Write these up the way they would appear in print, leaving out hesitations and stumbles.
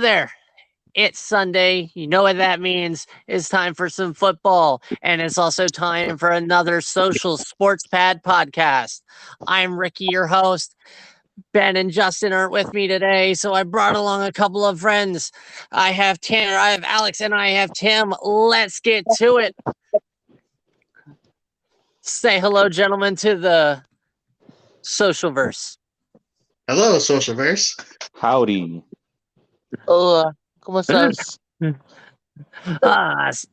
there. It's Sunday. You know what that means. It's time for some football. And it's also time for another Social Sports Pad podcast. I'm Ricky, your host. Ben and Justin aren't with me today, so I brought along a couple of friends. I have Tanner, I have Alex, and I have Tim. Let's get to it. Say hello, gentlemen, to the Socialverse. Hello, Socialverse. Howdy. Hola, ¿cómo estás?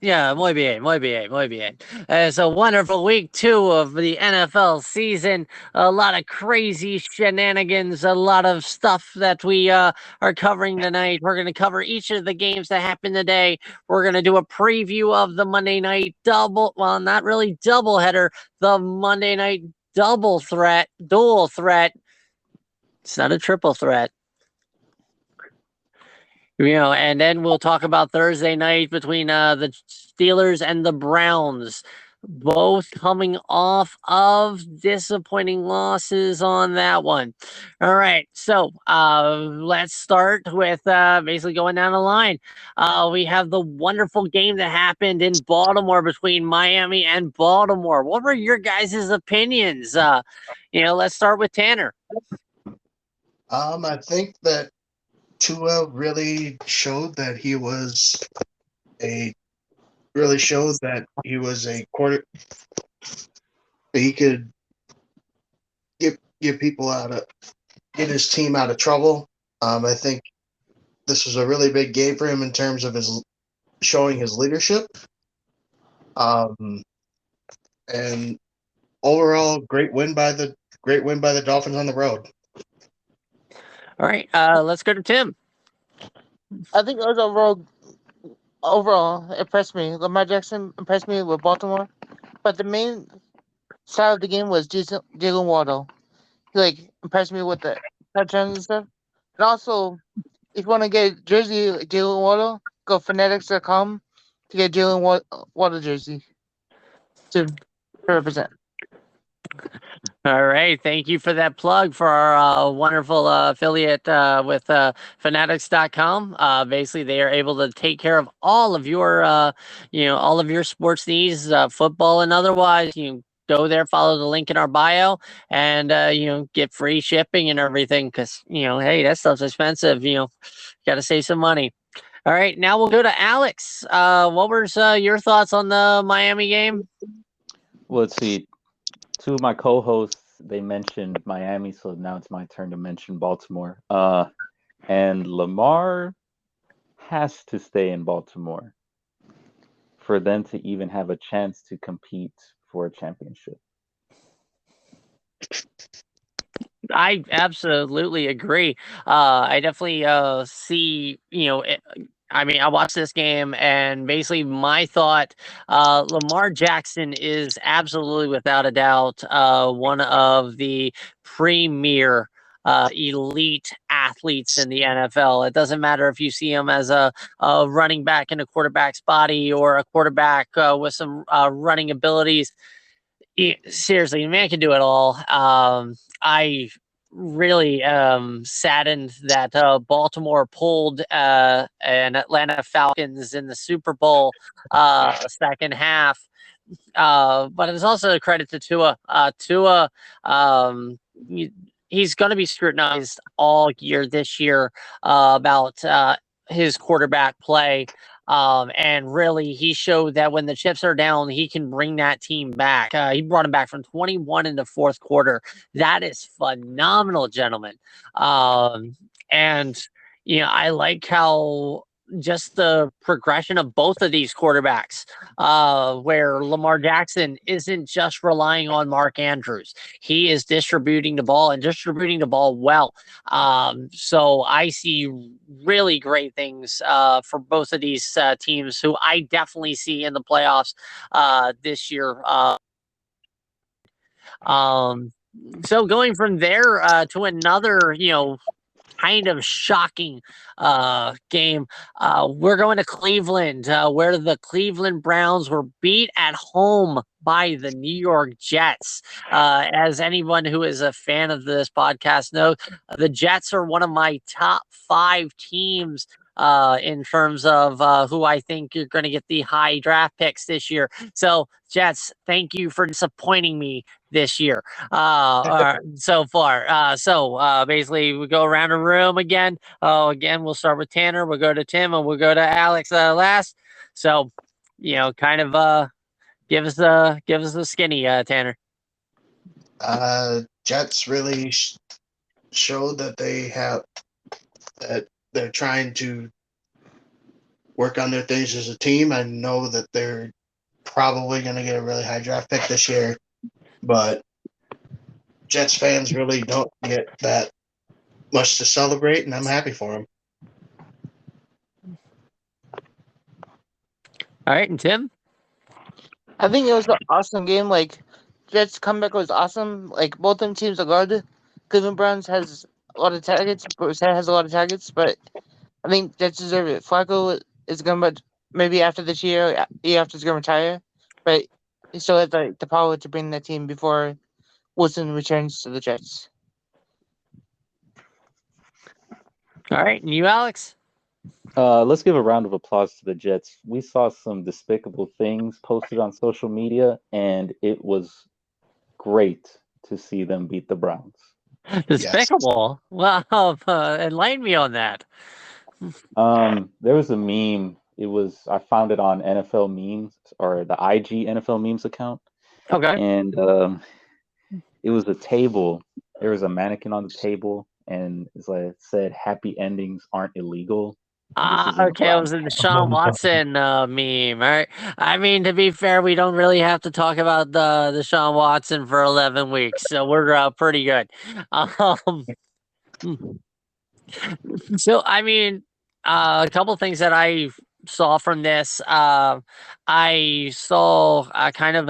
Yeah, muy bien, muy bien, muy bien. It's a wonderful week two of the NFL season. A lot of crazy shenanigans, a lot of stuff that we are covering tonight. We're going to cover each of the games that happened today. We're going to do a preview of the Monday night not really double header, the Monday night dual threat. It's not a triple threat. And then we'll talk about Thursday night between the Steelers and the Browns, both coming off of disappointing losses on that one. All right, so let's start with basically going down the line. We have the wonderful game that happened in Baltimore between Miami and Baltimore. What were your guys' opinions? Let's start with Tanner. I think that Tua really showed that he was a quarter. He could get people get his team out of trouble. I think this was a really big game for him in terms of showing his leadership. And overall, great win by the Dolphins on the road. All right, let's go to Tim. I think it was overall impressed me. Lamar Jackson impressed me with Baltimore, but the main side of the game was Jalen Waddle. He impressed me with the touchdowns and stuff. And also, if you want to get a jersey like Jalen Waddle, go Fanatics.com to get Jalen Waddle jersey to represent. All right. Thank you for that plug for our wonderful affiliate with Fanatics.com. Basically, they are able to take care of all of your, all of your sports needs, football and otherwise. You go there, follow the link in our bio, and, get free shipping and everything because, hey, that stuff's expensive. Got to save some money. All right. Now we'll go to Alex. What was your thoughts on the Miami game? Well, let's see. Two of my co-hosts, they mentioned Miami, so now it's my turn to mention Baltimore. And Lamar has to stay in Baltimore for them to even have a chance to compete for a championship. I absolutely agree. I definitely see, I watched this game and basically my thought, Lamar Jackson is absolutely without a doubt one of the premier elite athletes in the NFL. It doesn't matter if you see him as a running back in a quarterback's body or a quarterback with some running abilities. Seriously, the man can do it all. I really saddened that Baltimore pulled an Atlanta Falcons in the Super Bowl second half. But it was also a credit to Tua. He's going to be scrutinized all year this year about his quarterback play. And really, he showed that when the chips are down, he can bring that team back. He brought him back from 21 in the fourth quarter. That is phenomenal, gentlemen. And I like how just the progression of both of these quarterbacks, where Lamar Jackson isn't just relying on Mark Andrews. He is distributing the ball and distributing the ball well. So I see really great things for both of these teams who I definitely see in the playoffs this year. So going from there to another, kind of shocking game. We're going to Cleveland, where the Cleveland Browns were beat at home by the New York Jets. As anyone who is a fan of this podcast knows, the Jets are one of my top 5 teams in terms of who I think you're going to get the high draft picks this year. So, Jets, thank you for disappointing me this year so far. So basically, we go around the room again. Again, we'll start with Tanner. We'll go to Tim, and we'll go to Alex last. So, kind of give us the skinny, Tanner. Jets really showed that they're trying to work on their things as a team. I know that they're probably going to get a really high draft pick this year, but Jets fans really don't get that much to celebrate, and I'm happy for them. All right, and Tim? I think it was an awesome game. Like, Jets comeback was awesome. Like, both them teams are good. Cleveland Browns has a lot of targets. Brissett has a lot of targets, but I think Jets deserve it. Flacco is going to, maybe after this year after he's going to retire, but he still has the power to bring that team before Wilson returns to the Jets. All right, and you, Alex? Let's give a round of applause to the Jets. We saw some despicable things posted on social media, and it was great to see them beat the Browns. Despicable? Yes. Well, enlighten me on that. There was a meme. I found it on NFL memes, or the IG NFL memes account. Okay. And it was a table. There was a mannequin on the table, and it said, "Happy endings aren't illegal." Okay, it was in the Sean Watson meme, right? I mean, to be fair, we don't really have to talk about the Sean Watson for 11 weeks, so we're pretty good. So, I mean, a couple things that I saw from this. I saw kind of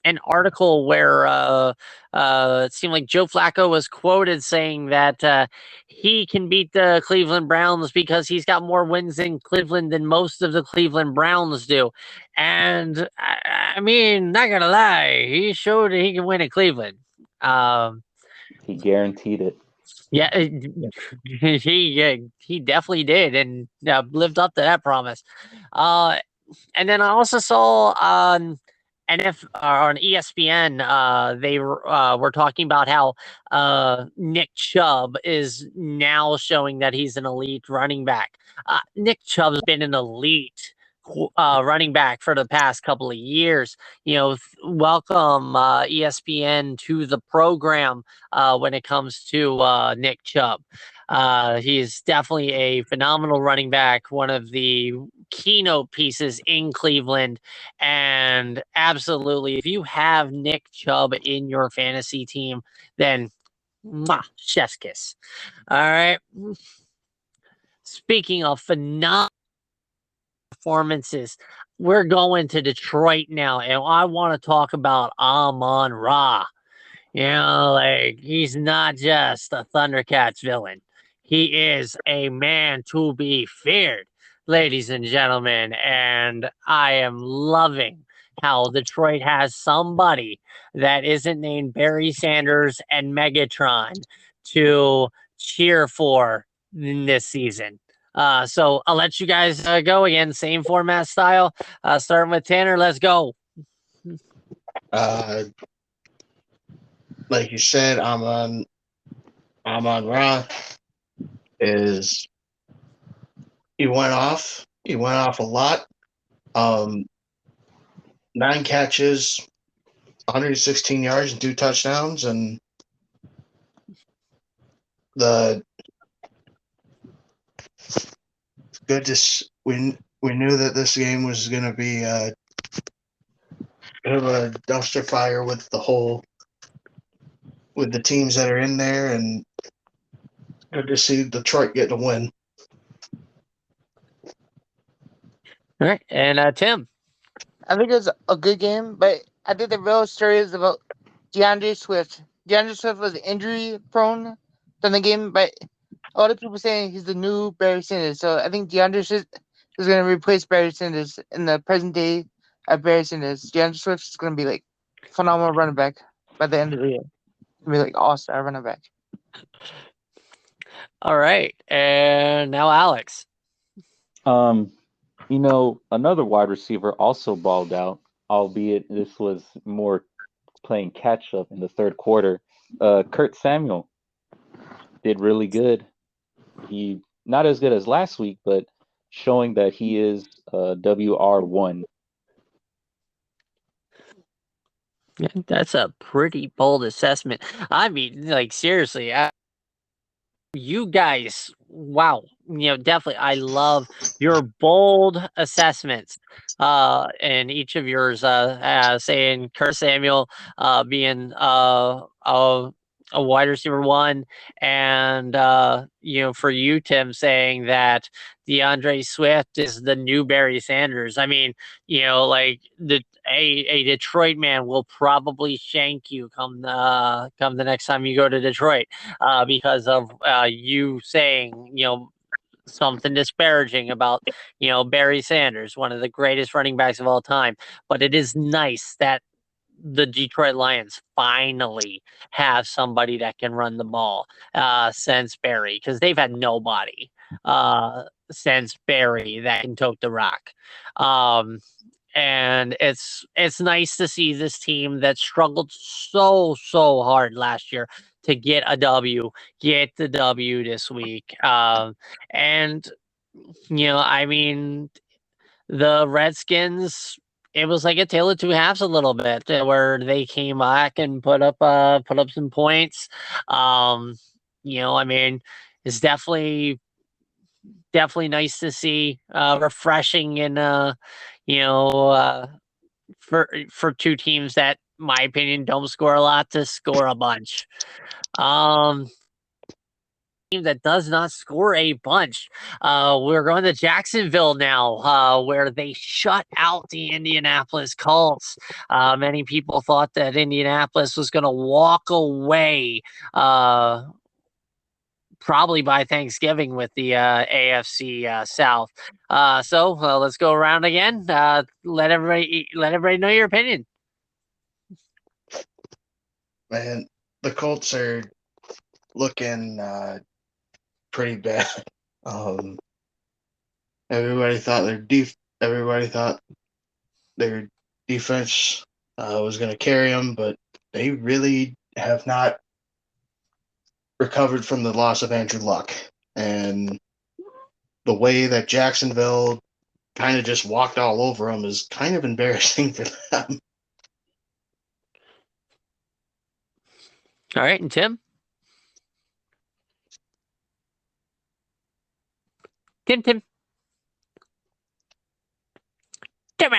an article where it seemed like Joe Flacco was quoted saying that he can beat the Cleveland Browns because he's got more wins in Cleveland than most of the Cleveland Browns do. And I mean, not gonna lie, he showed that he can win in Cleveland. He guaranteed it. Yeah, he definitely did, and lived up to that promise. And then I also saw on ESPN, they were talking about how Nick Chubb is now showing that he's an elite running back. Nick Chubb's been an elite running back for the past couple of years. Welcome ESPN to the program when it comes to Nick Chubb. He's definitely a phenomenal running back, one of the keynote pieces in Cleveland. And absolutely, if you have Nick Chubb in your fantasy team, then chef's kiss. All right. Speaking of phenomenal performances, we're going to Detroit now, and I want to talk about Amon-Ra. He's not just a Thundercats villain. He is a man to be feared, ladies and gentlemen, and I am loving how Detroit has somebody that isn't named Barry Sanders and Megatron to cheer for in this season. So I'll let you guys go again, same format style. Starting with Tanner, let's go. Like you said, Amon-Ra he went off a lot. 9 catches, 116 yards and 2 touchdowns, and we knew that this game was going to be a dumpster fire with the teams that are in there, and good to see Detroit get a win. All right, and Tim. I think it was a good game, but I think the real story is about DeAndre Swift. DeAndre Swift was injury prone during the game, but a lot of people saying he's the new Barry Sanders. So I think DeAndre Swift is going to replace Barry Sanders in the present day of Barry Sanders. DeAndre Swift is going to be like phenomenal running back by the end of the year. He's going to be like all-star running back. All right, and now Alex. Another wide receiver also balled out, albeit this was more playing catch up in the third quarter. Kurt Samuel did really good. He not as good as last week, but showing that he is WR1. Yeah, that's a pretty bold assessment. I mean, like seriously, you guys, wow, definitely. I love your bold assessments. And each of yours, saying Kurt Samuel, being a wide receiver one, and for you, Tim, saying that DeAndre Swift is the new Barry Sanders. I mean, like a Detroit man will probably shank you come the next time you go to Detroit, because of you saying, something disparaging about, Barry Sanders, one of the greatest running backs of all time. But it is nice that the Detroit Lions finally have somebody that can run the ball since Barry, because they've had nobody since Barry that can tote the rock. And it's nice to see this team that struggled so hard last year to get the W this week. And I mean, the Redskins, it was like a tale of two halves a little bit, where they came back and put up some points. I mean, it's definitely nice to see, refreshing, and for two teams that, my opinion, don't score a lot to score a bunch. Team that does not score a bunch. We're going to Jacksonville now, where they shut out the Indianapolis Colts. Many people thought that Indianapolis was going to walk away, probably by Thanksgiving, with the AFC South. So let's go around again. Let everybody know your opinion. Man, the Colts are looking pretty bad. Everybody thought their defense was going to carry them, but they really have not recovered from the loss of Andrew Luck. And the way that Jacksonville kind of just walked all over them is kind of embarrassing for them. All right, and Tim? Tim. Timmy!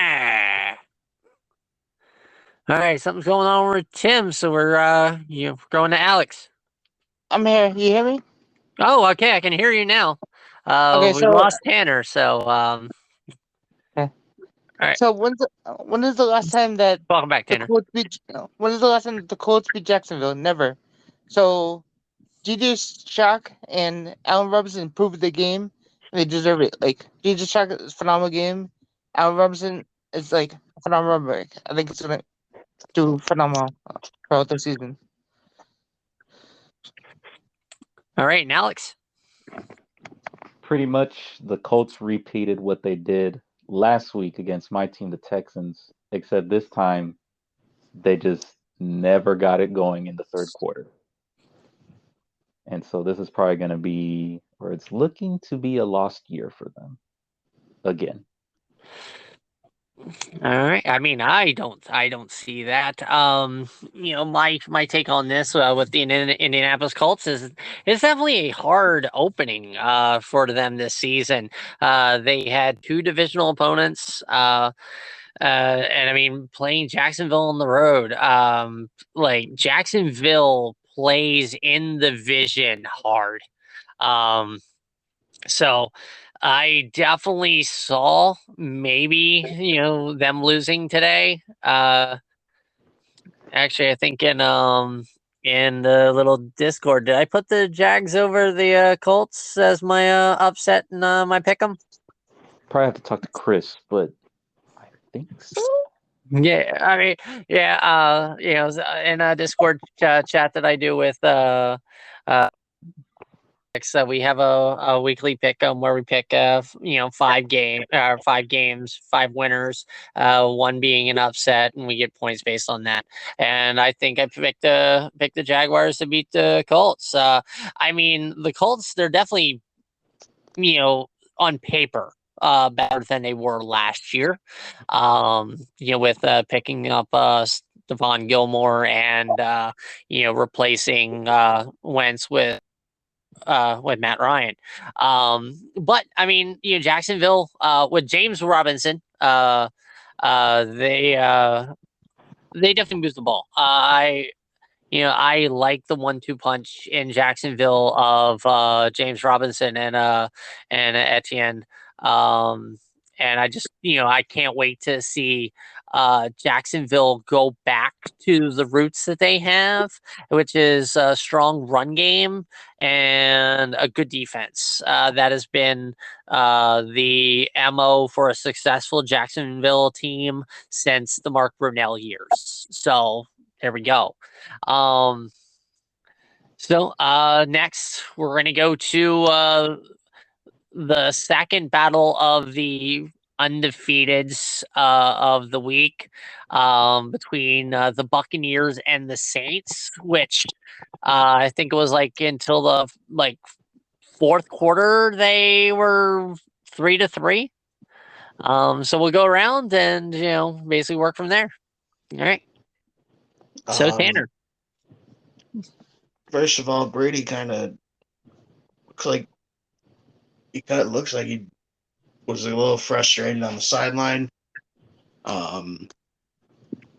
All right, something's going on with Tim, so we're going to Alex. I'm here. You hear me? Oh, okay, I can hear you now. Okay, we so- lost Tanner, so Okay. Alright. So when is the last time that welcome back, the Tanner. Colts beat? When is the last time the Colts beat Jacksonville? Never. So J.J. Shark and Allen Robinson improved the game. They deserve it. Like J.J. Shark is a phenomenal game. Allen Robinson is like a phenomenal running back. I think it's gonna do phenomenal throughout the season. All right, and Alex. Pretty much the Colts repeated what they did last week against my team, the Texans, except this time they just never got it going in the third quarter. And so this is probably going to be, or it's looking to be, a lost year for them again. All right. I mean, I don't see that. My take on this, with the Indianapolis Colts, is it's definitely a hard opening for them this season. They had two divisional opponents, and I mean, playing Jacksonville on the road. Like, Jacksonville plays in the division hard. So I definitely saw maybe, them losing today. Actually, I think in the little Discord, did I put the Jags over the Colts as my upset in my pick'em? Probably have to talk to Chris, but I think so. Yeah, I mean, yeah, in a Discord chat that I do with So we have a weekly pick where we pick 5 games, 5 winners, one being an upset, and we get points based on that. And I think I picked the Jaguars to beat the Colts. I mean, the Colts, they're definitely, on paper, better than they were last year. With picking up Stephon Gilmore and replacing Wentz with Matt Ryan. But I mean, Jacksonville with James Robinson, they definitely moved the ball. I like the 1-2 punch in Jacksonville of James Robinson and Etienne. And I just, I can't wait to see Jacksonville go back to the roots that they have, which is a strong run game and a good defense. That has been the MO for a successful Jacksonville team since the Mark Brunell years. So there we go. Next we're going to go to the second battle of the undefeateds of the week between the Buccaneers and the Saints, which I think it was until the fourth quarter they were 3-3. So we'll go around and basically work from there. All right. So Tanner. First of all, Brady kind of looks like he was a little frustrated on the sideline.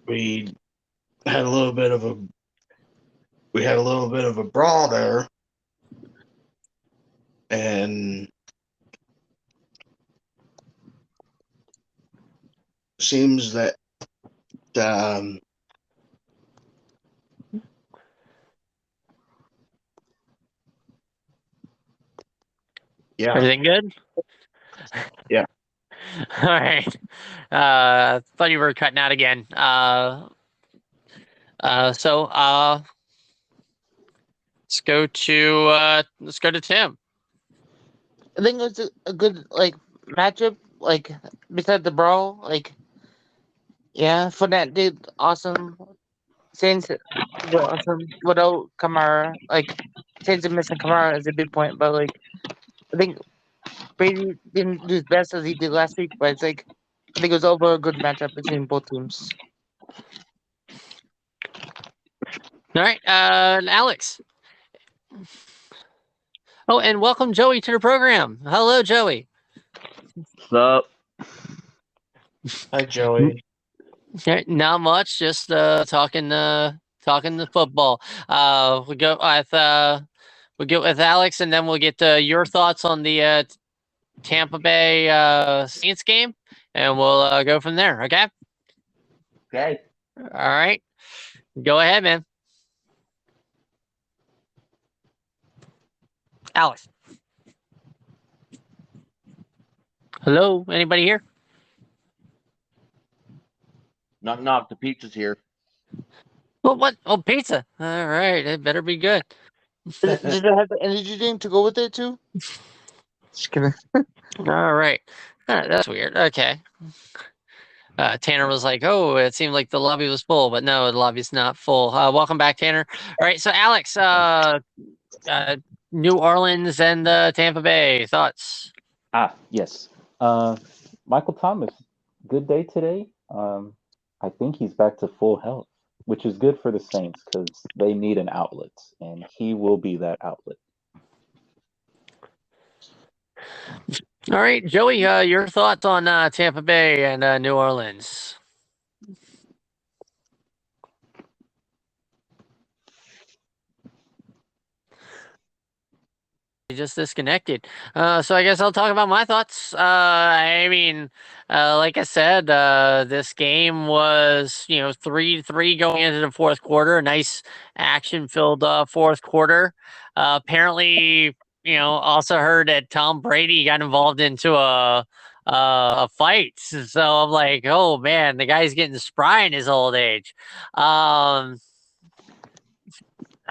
We had a little bit of a brawl there, and seems that yeah. Everything good? Yeah. All right. Thought you were cutting out again. So let's go to Tim. I think it was a good matchup. Besides the brawl, Fournette did awesome. Saints did awesome without Kamara. Saints are missing Kamara is a big point, but I think Brady didn't do his best as he did last week. But I think it was over a good matchup between both teams. All right, Alex. Oh, and welcome Joey to the program. Hello, Joey. What's up? Hi, Joey. Okay, not much. Just talking the football. We go with Alex, and then we'll get your thoughts on the Tampa Bay Saints game, and we'll go from there. Okay. Okay. All right. Go ahead, man. Alex. Hello. Anybody here? Knock, knock. The pizza's here. Well, what? Oh, pizza. All right. It better be good. Did it have the energy drink to go with it too? Just kidding. All right. That's weird. Okay. Tanner was like, "Oh, it seemed like the lobby was full, but no, the lobby's not full." Welcome back, Tanner. All right. So, Alex, New Orleans and Tampa Bay thoughts. Yes. Michael Thomas, good day today. I think he's back to full health, which is good for the Saints because they need an outlet, and he will be that outlet. All right, Joey, your thoughts on Tampa Bay and New Orleans? Just disconnected. So I guess I'll talk about my thoughts. I mean, like I said, this game was 3-3 going into the fourth quarter. A nice action-filled fourth quarter. Apparently, also heard that Tom Brady got involved into a fight. So I'm like, oh man, the guy's getting spry in his old age.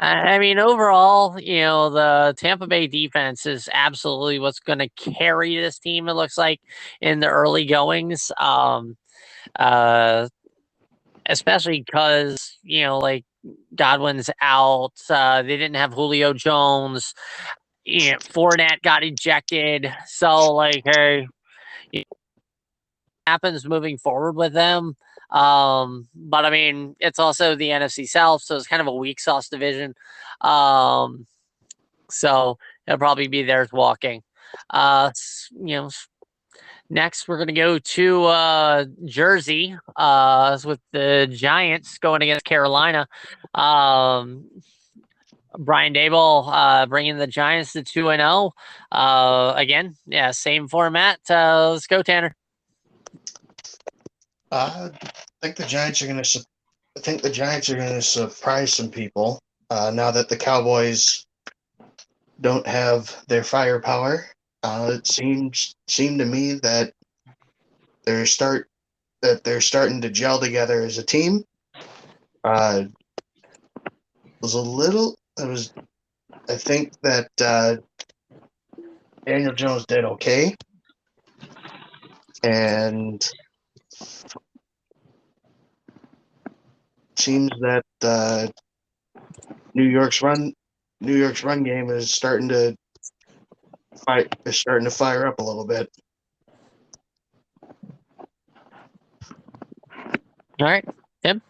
I mean, overall, the Tampa Bay defense is absolutely what's going to carry this team. It looks like in the early goings, uh, especially because like Godwin's out. They didn't have Julio Jones. Fournette got ejected. So, like, hey, happens moving forward with them. But I mean, it's also the NFC South, so it's kind of a weak sauce division. So it'll probably be theirs walking. Next we're gonna go to Jersey with the Giants going against Carolina. Brian Dable bringing the Giants to 2-0. Again, yeah, same format. Let's go, Tanner. I think the Giants are going to. I think the Giants are going to surprise some people now that the Cowboys don't have their firepower. It seemed to me that they're starting to gel together as a team. I think that Daniel Jones did okay, and seems that New York's run game is starting to fire up a little bit. All right, Tim.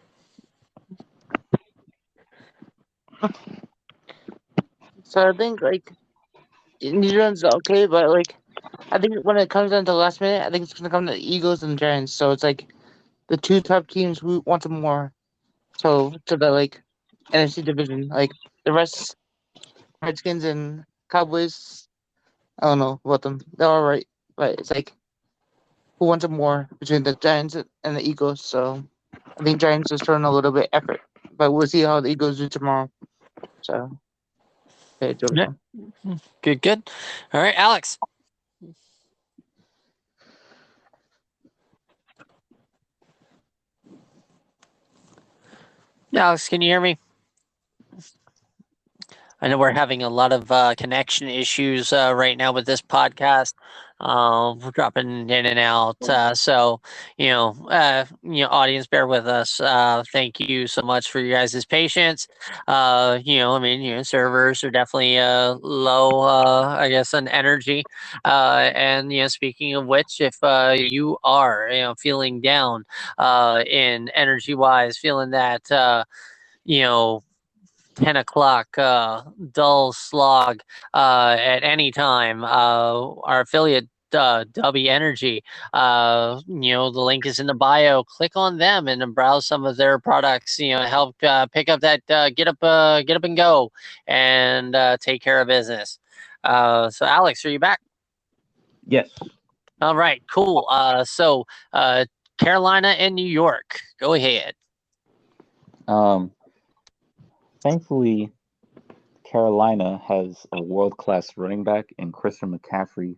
So I think New Zealand's okay, but I think when it comes down to the last minute, I think it's gonna come to the Eagles and Giants. So it's the two top teams who want them more. So to the NFC division, the rest, Redskins and Cowboys, I don't know about them. They're all right, but it's who wants them more between the Giants and the Eagles. So I think Giants is throwing a little bit effort, but we'll see how the Eagles do tomorrow. So okay, Yeah. Good. All right, Alex. Alex, can you hear me? I know we're having a lot of connection issues right now with this podcast. We're dropping in and out. So, audience, bear with us. Thank you so much for your guys' patience. Servers are definitely low, I guess, on energy. And, speaking of which, if you are, feeling down in energy wise, feeling that, 10 o'clock dull slog at any time, our affiliate W Energy, the link is in the bio. Click on them and browse some of their products. Help pick up that get up and go, and take care of business. So, Alex, are you back? Yes. All right, cool. So Carolina and New York, go ahead. Thankfully, Carolina has a world-class running back in Christian McCaffrey.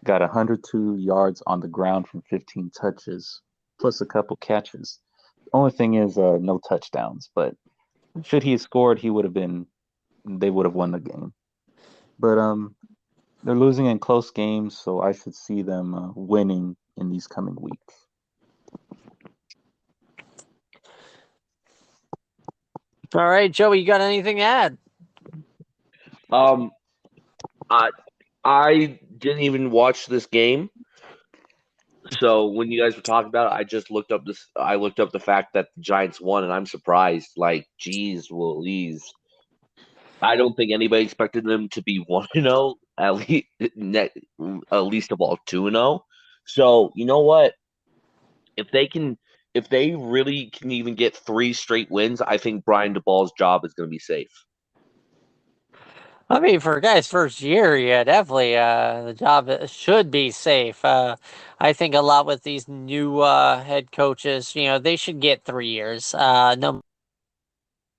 Got 102 yards on the ground from 15 touches, plus a couple catches. The only thing is no touchdowns, but should he have scored, they would have won the game. But they're losing in close games, so I should see them winning in these coming weeks. All right, Joey, you got anything to add? I didn't even watch this game. So when you guys were talking about it, I just looked up this. I looked up the fact that the Giants won, and I'm surprised. Geez, Louise. I don't think anybody expected them to be 1-0, at least of all 2-0. So you know what? If they really can even get 3 straight wins, I think Brian DeBall's job is going to be safe. I mean, for a guy's first year, yeah, definitely the job should be safe. I think a lot with these new head coaches, they should get 3 years.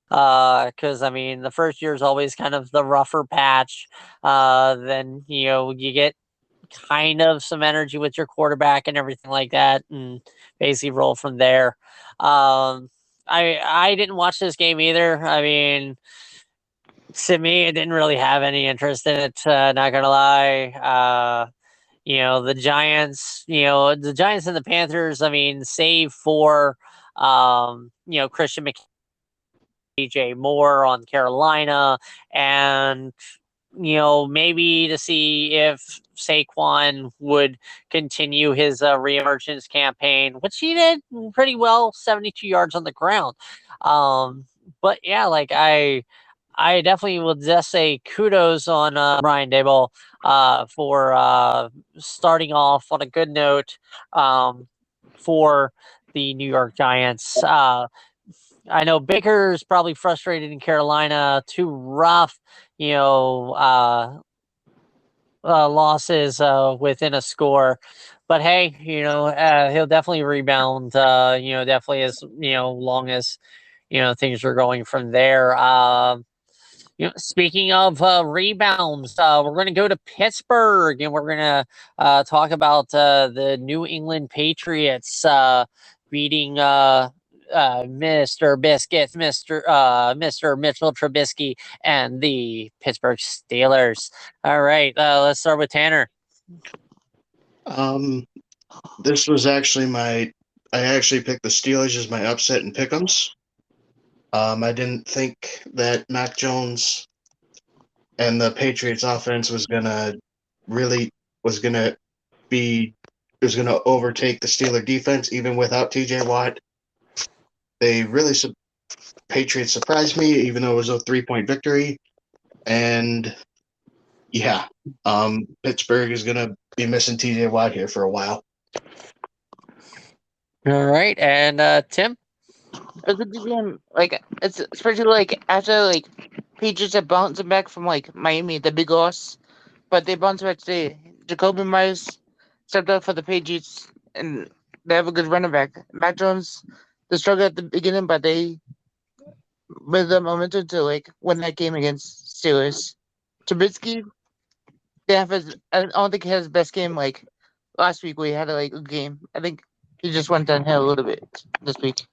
Because I mean, the first year is always kind of the rougher patch. Then you get kind of some energy with your quarterback and everything like that, and basically roll from there. I didn't watch this game either. I mean, To me, it didn't really have any interest in it. Not gonna lie. The Giants. The Giants and the Panthers. I mean, save for Christian McCaffrey, DJ Moore on Carolina, and maybe to see if Saquon would continue his reemergence campaign, which he did pretty well, 72 yards on the ground. But yeah, like I definitely will just say kudos on Brian Daboll for starting off on a good note for the New York Giants. I know Baker's probably frustrated in Carolina, too rough, losses within a score. But hey, he'll definitely rebound, definitely as, long as, things are going from there. Speaking of rebounds, we're going to go to Pittsburgh and we're going to talk about the New England Patriots beating Mr. Biscuits, Mr. Mitchell Trubisky, and the Pittsburgh Steelers. All right, let's start with Tanner. This was actually I actually picked the Steelers as my upset in pick'ems. I didn't think that Mac Jones and the Patriots offense was gonna overtake the Steeler defense even without TJ Watt. Patriots surprised me, even though it was a 3-point victory. And yeah, Pittsburgh is gonna be missing TJ Watt here for a while. All right, and Tim. It's a good game. Like, it's especially like after like Patriots are bouncing back from like Miami, the big loss, but they bounce back today. Jacoby Myers stepped up for the Patriots, and they have a good running back. Mac Jones, they struggled at the beginning, but they with the momentum to like win that game against Steelers. Trubisky, I don't think he has his best game like last week where he had a good game. I think he just went downhill a little bit this week.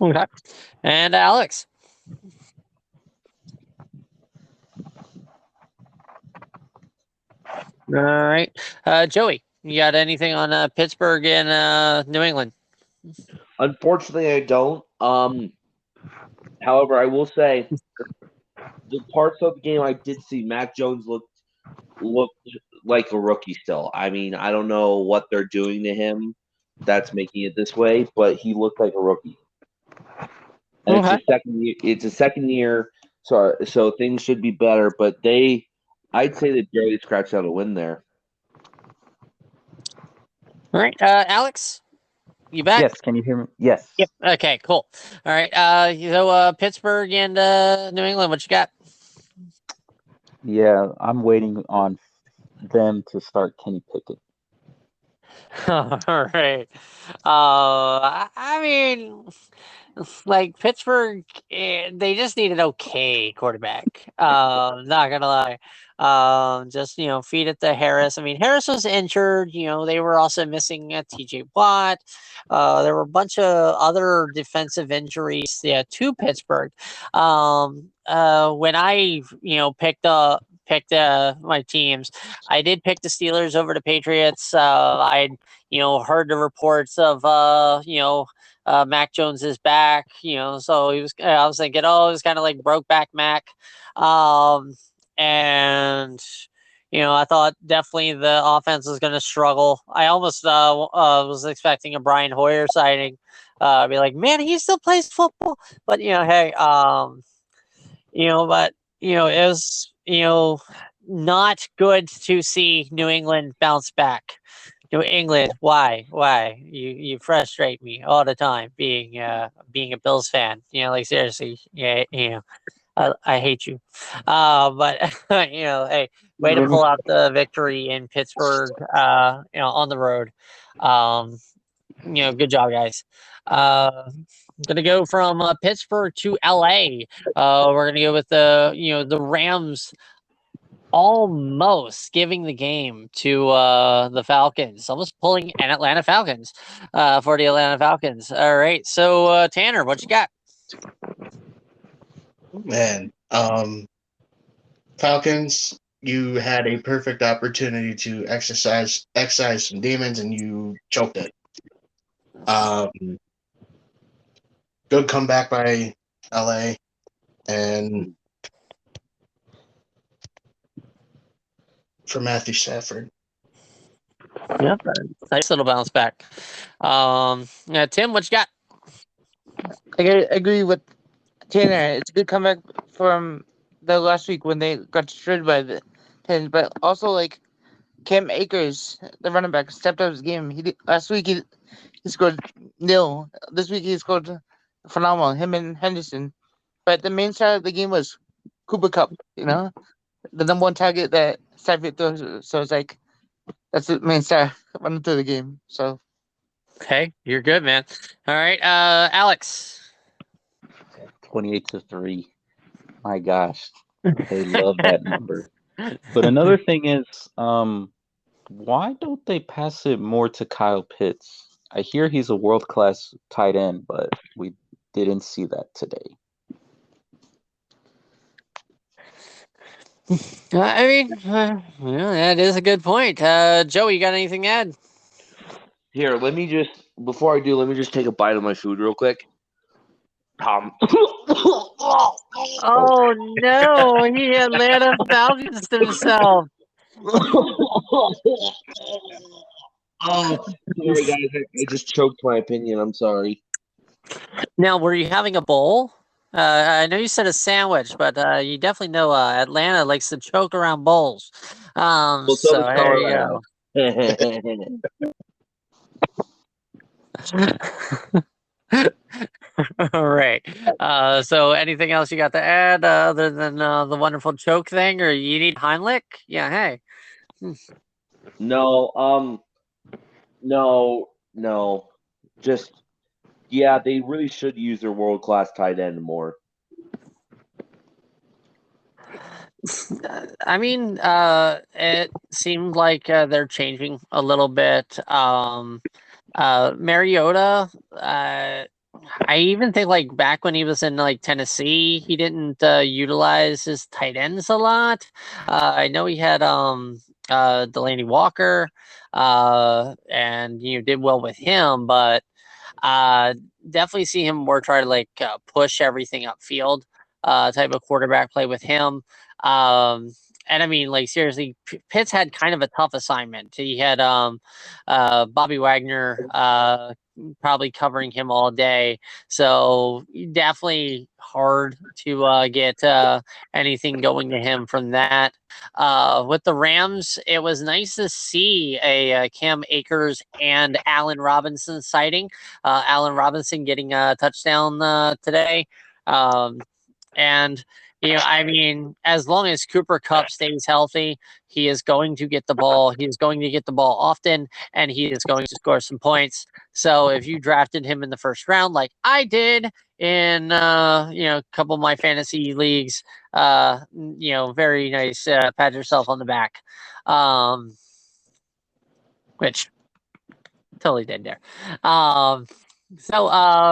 Okay. And Alex. All right. Joey, you got anything on Pittsburgh and New England? Unfortunately, I don't. However, I will say the parts of the game I did see, Mac Jones looked like a rookie still. I mean, I don't know what they're doing to him that's making it this way, but he looked like a rookie. And Okay. It's a second year, so things should be better. But I'd say that Jerry scratched out a win there. All right, Alex, you back? Yes, can you hear me? Yes. Yep. Okay, cool. All right. Pittsburgh and New England, what you got? Yeah, I'm waiting on them to start Kenny Pickett. All right. I mean, like Pittsburgh, they just need an okay quarterback. Not gonna lie. Just feed it to Harris. I mean, Harris was injured. They were also missing TJ Watt. There were a bunch of other defensive injuries. Yeah, to Pittsburgh. When I picked my teams, I did pick the Steelers over the Patriots. I'd heard the reports of Mac Jones is back, so I was thinking, it was kind of like Brokeback Mac. And I thought definitely the offense was going to struggle. I almost was expecting a Brian Hoyer sighting. Be like, man, he still plays football. But, hey, but, it was, not good to see New England bounce back. New England, why? You frustrate me all the time being a Bills fan. Like seriously, yeah, I hate you. But hey, way to pull out the victory in Pittsburgh. On the road. Good job, guys. I'm gonna go from Pittsburgh to LA. We're gonna go with the Rams almost giving the game to the Falcons, almost pulling an Atlanta Falcons for the Atlanta Falcons. All right, so Tanner, what you got? Man, Falcons, you had a perfect opportunity to excise some demons, and you choked it. Good comeback by LA, and for Matthew Stafford. Yep, nice little bounce back. Yeah, Tim, what you got? I agree with Tanner. It's a good comeback from the last week when they got destroyed by the Titans, but also like Cam Akers, the running back, stepped up his game. Last week he scored nil. This week he scored phenomenal. Him and Henderson. But the main star of the game was Cooper Cup. The number one target that Stafford throws. So it's like that's the main star running through the game. So Okay, you're good, man. All right, Alex. 28-3. My gosh, they love that number. But another thing is, why don't they pass it more to Kyle Pitts? I hear he's a world-class tight end, but we didn't see that today. I mean, that is a good point. Joey, you got anything to add? Here, before I do, let me just take a bite of my food real quick. Oh no, he Atlanta Falcons himself. Oh, sorry guys, I just choked my opinion. I'm sorry. Now, were you having a bowl? I know you said a sandwich, but you definitely know Atlanta likes to choke around bowls. Well, so So does there you Colorado. go. All right. So anything else you got to add other than the wonderful choke thing, or you need Heimlich? Yeah. Hey. No, no. Just yeah, they really should use their world-class tight end more. I mean, it seemed like they're changing a little bit. Mariota, I even think like back when he was in like Tennessee, he didn't utilize his tight ends a lot. I know he had Delaney Walker, and did well with him, but definitely see him more try to like push everything upfield, type of quarterback play with him. And I mean, like seriously, Pitts had kind of a tough assignment. He had Bobby Wagner probably covering him all day, so definitely hard to get anything going to him from that. With the Rams, it was nice to see a Cam Akers and Allen Robinson sighting. Allen Robinson getting a touchdown today. And I mean, as long as Cooper Kupp stays healthy, he is going to get the ball. He is going to get the ball often, and he is going to score some points. So if you drafted him in the first round, like I did in a couple of my fantasy leagues, very nice. Pat yourself on the back. Which totally did there. So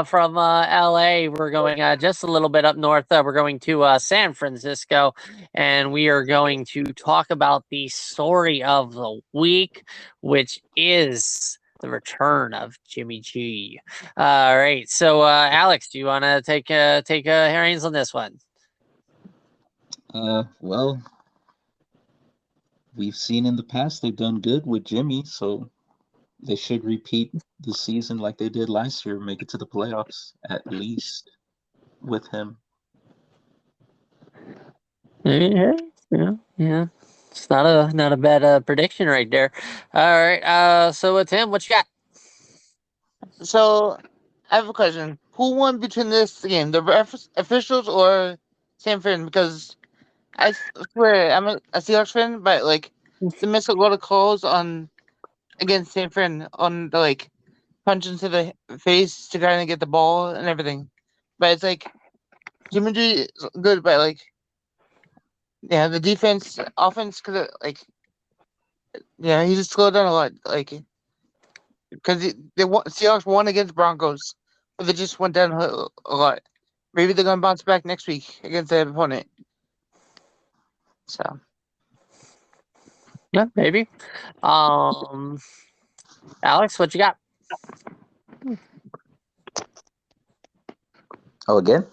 from LA, we're going just a little bit up north. We're going to San Francisco, and we are going to talk about the story of the week, which is the return of Jimmy G. All right. So, Alex, do you want to take hearings on this one? Well, we've seen in the past they've done good with Jimmy, so they should repeat the season like they did last year, make it to the playoffs at least with him. Yeah. It's not a bad prediction right there. All right. So Tim, what you got? So I have a question. Who won between this game, the officials or San Fran? Because I swear I'm a Seahawks fan, but like they missed a lot of calls against San Fran on the like punch into the face to kind of get the ball and everything. But it's like Jimmy G is good, but like the offense could have he just slowed down a lot, like because Seahawks won against Broncos, but they just went down a lot. maybe they're gonna bounce back next week against their opponent. So Yeah, maybe. Alex, what you got? Oh, again?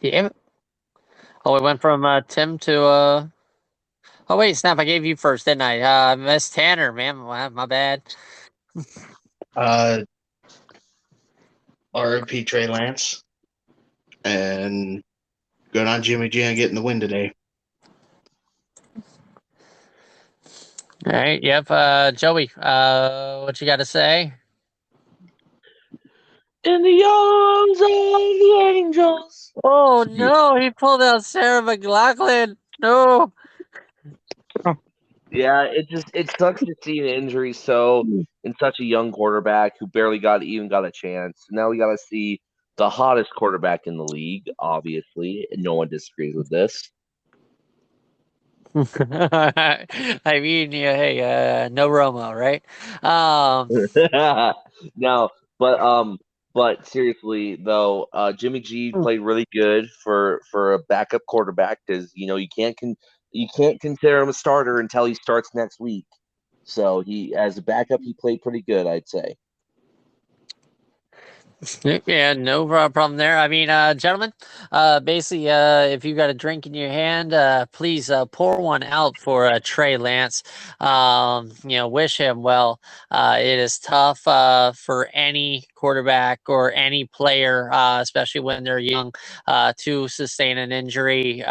Yeah. Oh, we went from Tim to Oh wait, Snap! I gave you first, didn't I? Miss Tanner, man, my bad. RP Trey Lance. And good on Jimmy G on getting the win today. All right, yep. Joey, what you got to say? In the arms of the angels. Oh no, he pulled out Sarah McLachlan. No. Yeah, it sucks to see an injury in such a young quarterback who barely even got a chance. Now we got to see the hottest quarterback in the league, obviously, and no one disagrees with this. I mean, yeah, hey, no Romo, right? No, but seriously though, Jimmy G played really good for a backup quarterback because you can't consider him a starter until he starts next week. So he, as a backup, he played pretty good, I'd say. Yeah, no problem there. I mean, gentlemen, basically, if you got a drink in your hand, please pour one out for Trey Lance. Wish him well. It is tough for any quarterback or any player, especially when they're young, to sustain an injury,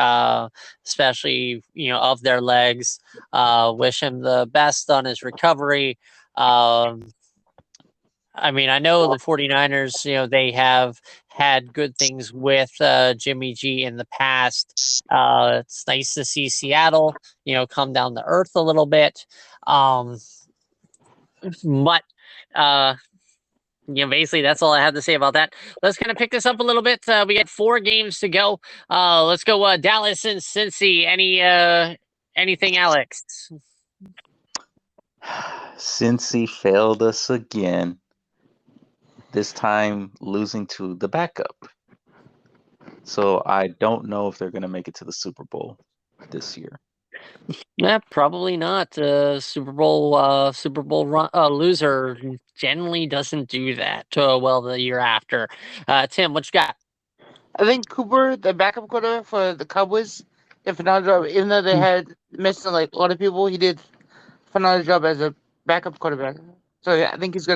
especially of their legs. Wish him the best on his recovery. I mean, I know the 49ers, they have had good things with Jimmy G in the past. It's nice to see Seattle, come down to earth a little bit. But basically that's all I have to say about that. Let's kind of pick this up a little bit. We got 4 games to go. Let's go Dallas and Cincy. Anything, Alex? Cincy failed us again. This time losing to the backup. So I don't know if they're going to make it to the Super Bowl this year. Yeah, probably not. Super Bowl loser generally doesn't do that well the year after. Tim, what you got? I think Cooper, the backup quarterback for the Cowboys, did a phenomenal job. Even though they had missing like a lot of people, he did a phenomenal job as a backup quarterback. So yeah, I think his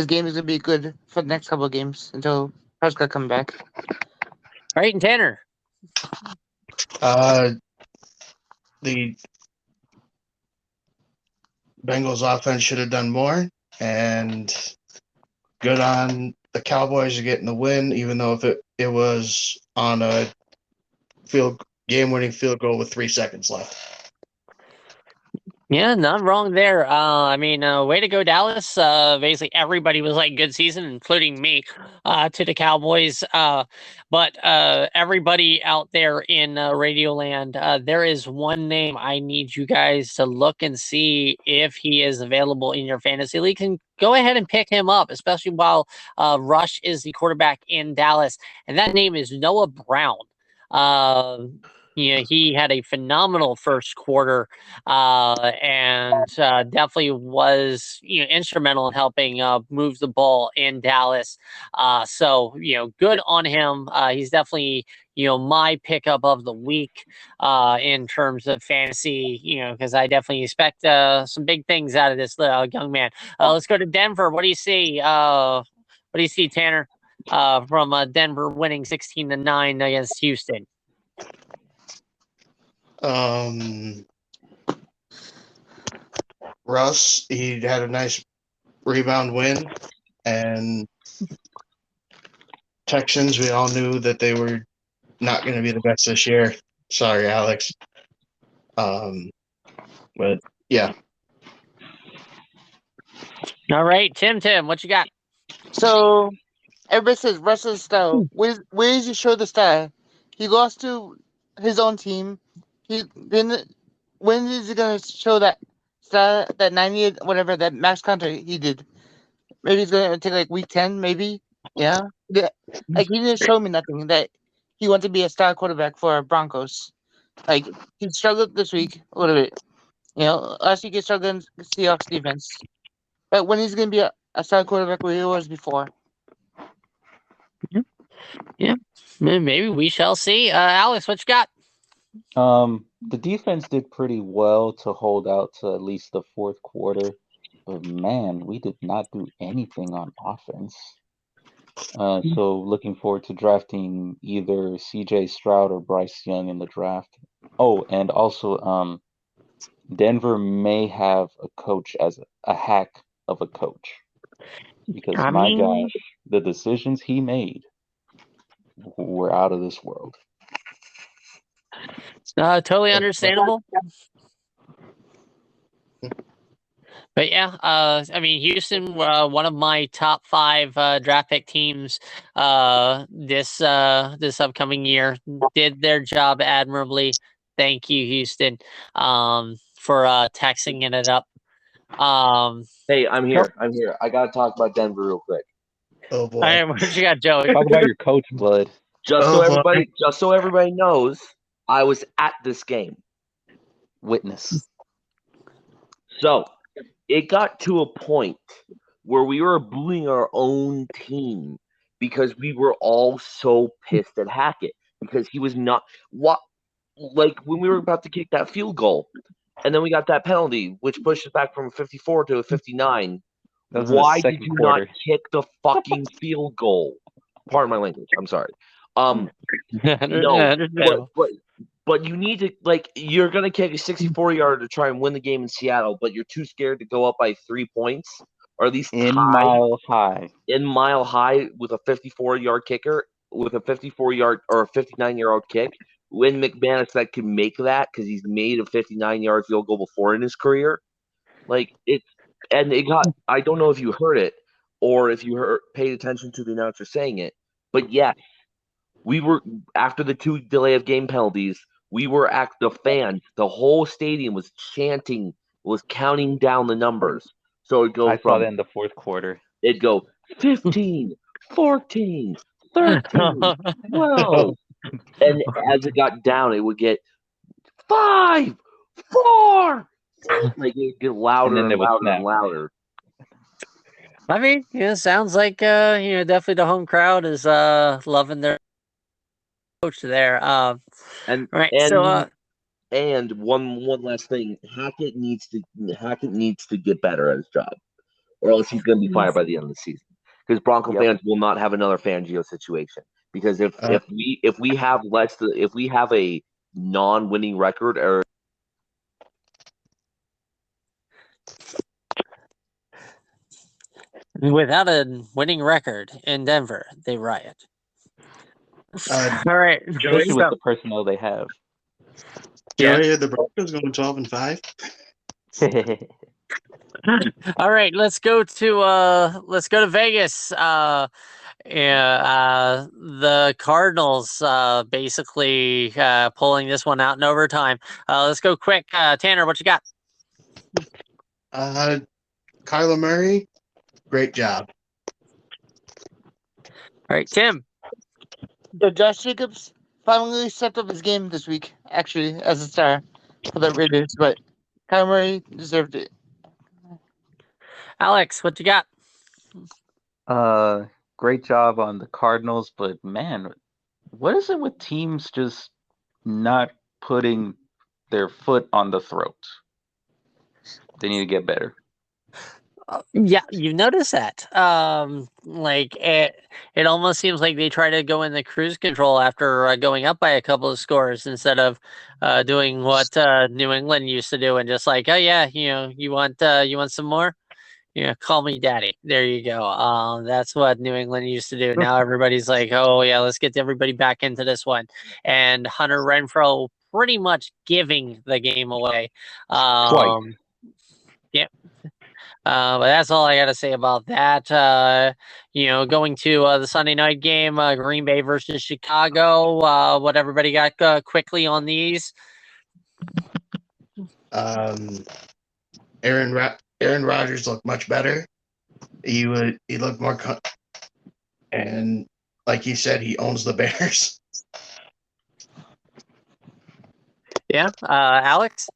game is gonna be good for the next couple of games until Prescott come back. All right, and Tanner. The Bengals offense should have done more, and good on the Cowboys getting the win, even though if it was on a game-winning field goal with 3 seconds left. Yeah, not wrong there. I mean, way to go, Dallas. Basically, everybody was like, good season, including me, to the Cowboys. But everybody out there in Radioland, there is one name I need you guys to look and see if he is available in your fantasy league. And go ahead and pick him up, especially while Rush is the quarterback in Dallas. And that name is Noah Brown. He had a phenomenal first quarter and definitely was instrumental in helping move the ball in Dallas. So good on him. He's definitely my pickup of the week in terms of fantasy. Because I definitely expect some big things out of this young man. Let's go to Denver. What do you see? What do you see, Tanner? From Denver winning 16-9 against Houston. Russ, he had a nice rebound win, and Texans, we all knew that they were not going to be the best this year. Sorry, Alex. But yeah. All right, Tim, what you got? So everybody says Russell's style. Where does he show the style? He lost to his own team. When is he gonna show that style, that 90 whatever that max contract he did? Maybe he's gonna take like week 10, maybe. Yeah. Like he didn't show me nothing that he wanted to be a star quarterback for Broncos. Like he struggled this week a little bit. Last week he struggled against the Seahawks defense. But when he's gonna be a star quarterback where he was before. Yeah, maybe we shall see. Alex, what you got? The defense did pretty well to hold out to at least the fourth quarter, but man, we did not do anything on offense. So looking forward to drafting either CJ Stroud or Bryce Young in the draft. Oh, and also Denver may have a coach as a hack of a coach. Because I my mean- gosh, the decisions he made were out of this world. Totally understandable. But yeah, I mean, Houston, one of my top 5 draft pick teams this upcoming year, did their job admirably. Thank you, Houston, for texting it up. Hey, I'm here. I'm here. I gotta talk about Denver real quick. Oh boy. All right, what you got, Joey? Talk about your coach, Blood. Just so everybody knows, I was at this game. Witness. So it got to a point where we were bullying our own team because we were all so pissed at Hackett because he was not like when we were about to kick that field goal, and then we got that penalty, which pushed us back from 54 to a 59. That was in the Why did second you quarter. not kick the fucking field goal? Pardon my language. I'm sorry. No, but you need to, like, you're gonna kick a 64-yarder to try and win the game in Seattle, but you're too scared to go up by 3 points, or at least In tie Mile High. in Mile High with a 54-yard kicker, with a 54-yard or a 59-year-old kick. When McManus that can make that because he's made a 59-yard field goal before in his career, like it got. I don't know if you heard it or if you paid attention to the announcer saying it, but yes, we were after the 2 delay of game penalties. We were at the fans. The whole stadium was chanting, was counting down the numbers. So it'd go I saw that in the fourth quarter. It'd go 15, 14, 13, 12. And as it got down, it would get 5, 4. Like it would get louder And then and they would louder snap. and louder. I mean, sounds like definitely the home crowd is loving their coach there. And right, and so and one last thing, Hackett needs to get better at his job, or else he's going to be fired by the end of the season. Because Bronco fans will not have another Fangio situation. Because if we have a non-winning record or without a winning record in Denver, they riot. All right, Especially with the personnel they have. Joey, are the Broncos going 12-5? All right, let's go to Vegas. The Cardinals basically pulling this one out in overtime. Let's go quick. Tanner, what you got? Kyler Murray, great job. All right, Tim. Josh Jacobs finally stepped up his game this week, actually, as a star for the Raiders, but Kyler Murray deserved it. Alex, what you got? Great job on the Cardinals, but man, what is it with teams just not putting their foot on the throat? They need to get better. Yeah, you notice that. Like it almost seems like they try to go in the cruise control after going up by a couple of scores instead of doing what New England used to do and just like, oh yeah, you want some more? Yeah, call me daddy. There you go. That's what New England used to do. Now everybody's like, oh yeah, let's get everybody back into this one. And Hunter Renfrow pretty much giving the game away. Twice. Yeah. But that's all I got to say about that. Going to the Sunday night game, Green Bay versus Chicago. What everybody got quickly on these? Aaron Rodgers looked much better. He looked more and like you said, he owns the Bears. Yeah, Alex.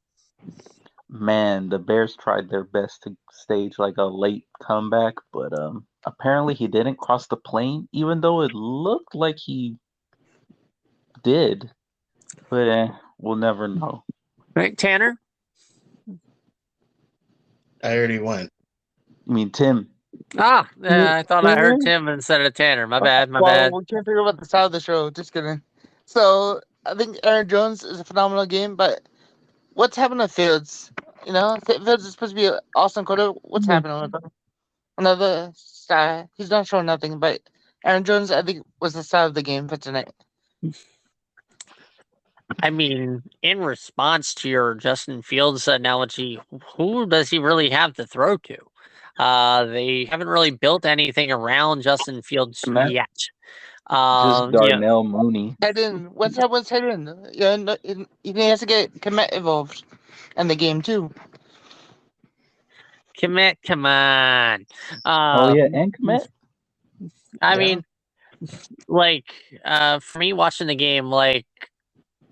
Man, the Bears tried their best to stage like a late comeback, but apparently he didn't cross the plane, even though it looked like he did. But we'll never know. Right, Tanner. I already went. I mean, Tim. I thought I heard Tim instead of Tanner. My bad. My Well, bad. we can't figure out the side of the show. Just kidding. So I think Aaron Jones is a phenomenal game, but what's happening to Fields? You know, Fields is supposed to be an awesome quarter. What's happening with him? Another star. He's not showing nothing, but Aaron Jones, I think, was the star of the game for tonight. I mean, in response to your Justin Fields analogy, who does he really have to throw to? They haven't really built anything around Justin Fields Matt? yet. Just Darnell Mooney. Head in. What's head in? Yeah, no, he has to get Komet involved in the game too. Komet, come on. Oh yeah, and Komet. I Yeah. mean, like, for me watching the game, like,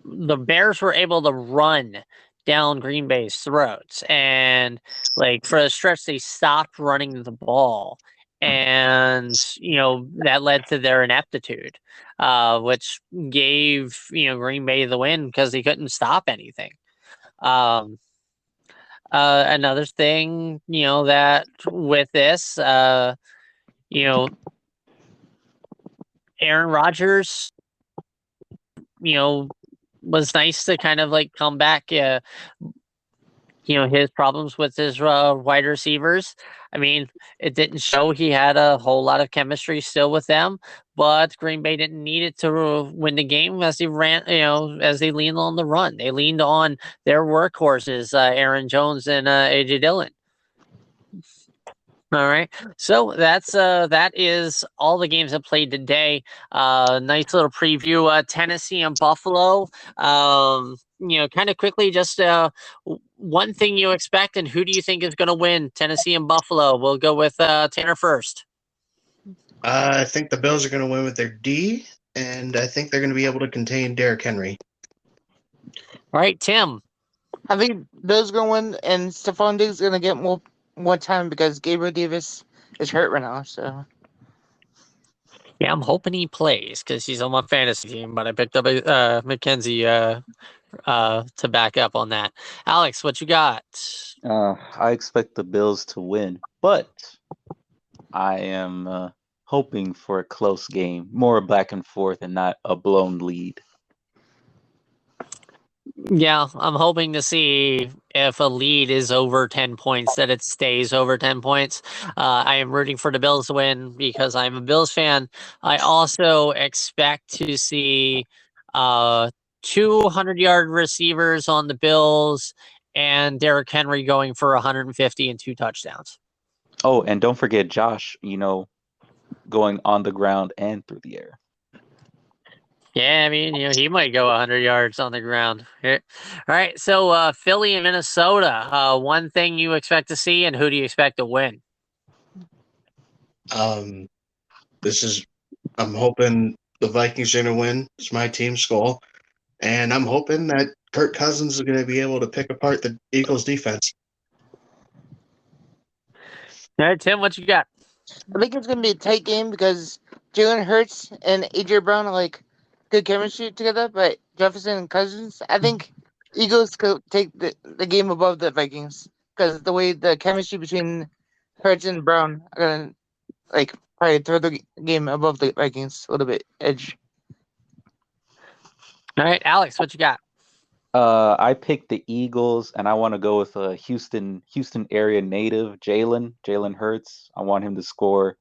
the Bears were able to run down Green Bay's throats, and like for a stretch they stopped running the ball, and that led to their ineptitude, which gave Green Bay the win because they couldn't stop anything. Another thing that with this, Aaron Rodgers, was nice to kind of like come back. His problems with his wide receivers. I mean, it didn't show he had a whole lot of chemistry still with them, but Green Bay didn't need it to win the game as they ran. As they leaned on the run, they leaned on their workhorses, Aaron Jones and AJ Dillon. All right, so that is all the games that played today. Nice little preview. Tennessee and Buffalo. Kind of quickly, just one thing you expect, and who do you think is going to win? Tennessee and Buffalo. We'll go with Tanner first. I think the Bills are going to win with their D, and I think they're going to be able to contain Derrick Henry. All right, Tim. I think Bills gonna win, and Stephon Diggs gonna get more time because Gabriel Davis is hurt right now. So Yeah, I'm hoping he plays because he's on my fantasy team, but I picked up Mackenzie to back up on that. Alex, what you got? I expect the Bills to win, but I am hoping for a close game, more back and forth, and not a blown lead. Yeah, I'm hoping to see if a lead is over 10 points, that it stays over 10 points. I am rooting for the Bills to win because I'm a Bills fan. I also expect to see 200-yard receivers on the Bills and Derrick Henry going for 150 and 2 touchdowns. Oh, and don't forget Josh, going on the ground and through the air. Yeah, I mean, he might go 100 yards on the ground. All right, so Philly and Minnesota. One thing you expect to see, and who do you expect to win? I'm hoping the Vikings are going to win. It's my team's goal. And I'm hoping that Kirk Cousins is going to be able to pick apart the Eagles' defense. All right, Tim, what you got? I think it's gonna be a tight game because Jalen Hurts and AJ Brown are like good chemistry together, but Jefferson and Cousins, I think Eagles could take the game above the Vikings because the way the chemistry between Hurts and Brown are gonna like probably throw the game above the Vikings a little bit edge. All right, Alex, what you got? I picked the Eagles, and I want to go with a Houston area native, Jalen Hurts. I want him to score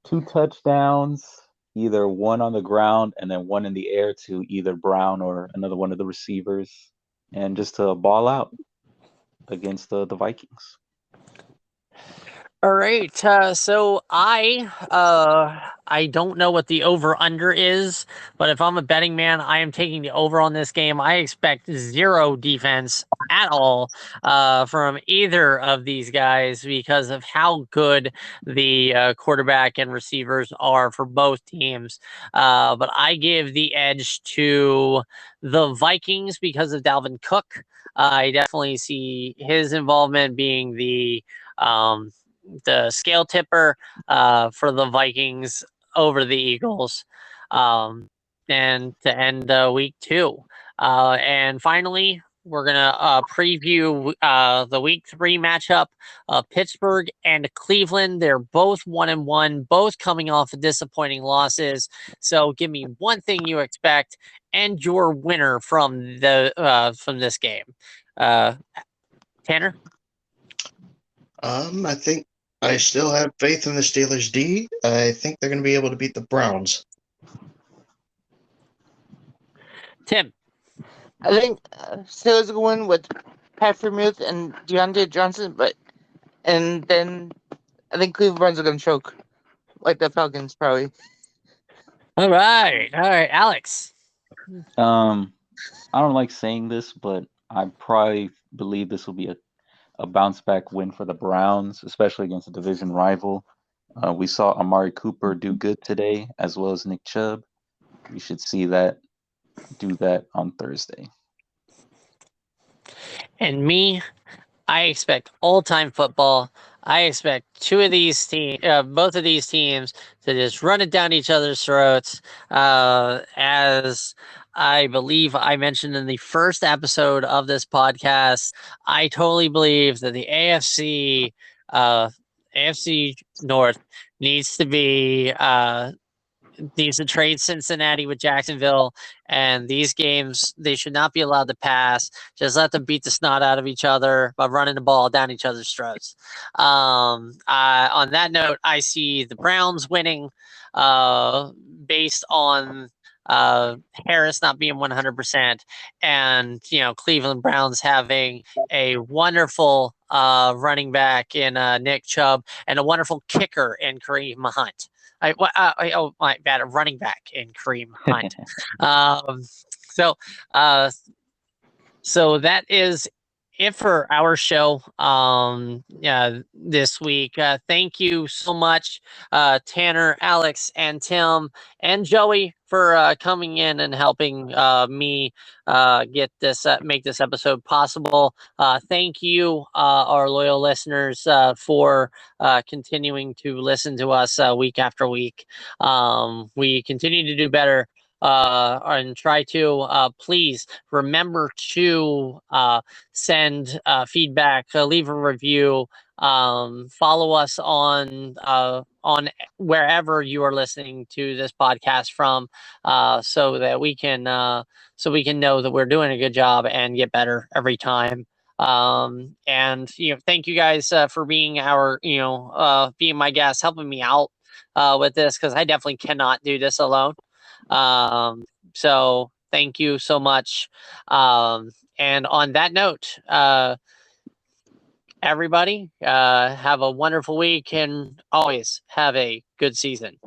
2 touchdowns, either one on the ground and then one in the air to either Brown or another one of the receivers, and just to ball out against the Vikings. All right, so I I don't know what the over-under is, but if I'm a betting man, I am taking the over on this game. I expect zero defense at all from either of these guys because of how good the quarterback and receivers are for both teams. But I give the edge to the Vikings because of Dalvin Cook. I definitely see his involvement being the scale tipper for the Vikings over the Eagles. And to end week 2. And finally, we're going to preview the week 3 matchup of Pittsburgh and Cleveland. They're both 1-1, both coming off of disappointing losses. So give me one thing you expect and your winner from this game. Tanner? I think I still have faith in the Steelers D. I think they're going to be able to beat the Browns. Tim? I think Steelers will win with Pat Freiermuth and Deontay Johnson, and then I think Cleveland Browns are going to choke, like the Falcons probably. All right, Alex. I don't like saying this, but I probably believe this will be a bounce back win for the Browns, especially against a division rival. We saw Amari Cooper do good today, as well as Nick Chubb. We should see that do that on Thursday. And me, I expect all-time football. I expect both of these teams to just run it down each other's throats. As I believe I mentioned in the first episode of this podcast, I totally believe that the AFC North needs to trade Cincinnati with Jacksonville, and these games, they should not be allowed to pass. Just let them beat the snot out of each other by running the ball down each other's throats. On that note, I see the Browns winning based on Harris not being 100%, and Cleveland Browns having a wonderful running back in Nick Chubb and a wonderful kicker in Kareem Hunt. My bad, a running back in Kareem Hunt. So that is it for our show this week. Thank you so much, Tanner, Alex, and Tim, and Joey for coming in and helping me make this episode possible. Thank you, our loyal listeners, for continuing to listen to us week after week. We continue to do better. And try to please remember to send feedback, leave a review, follow us on wherever you are listening to this podcast from, so that we can know that we're doing a good job and get better every time. And thank you guys for being being my guests, helping me out with this, because I definitely cannot do this alone. So thank you so much. And on that note, everybody, have a wonderful week and always have a good season.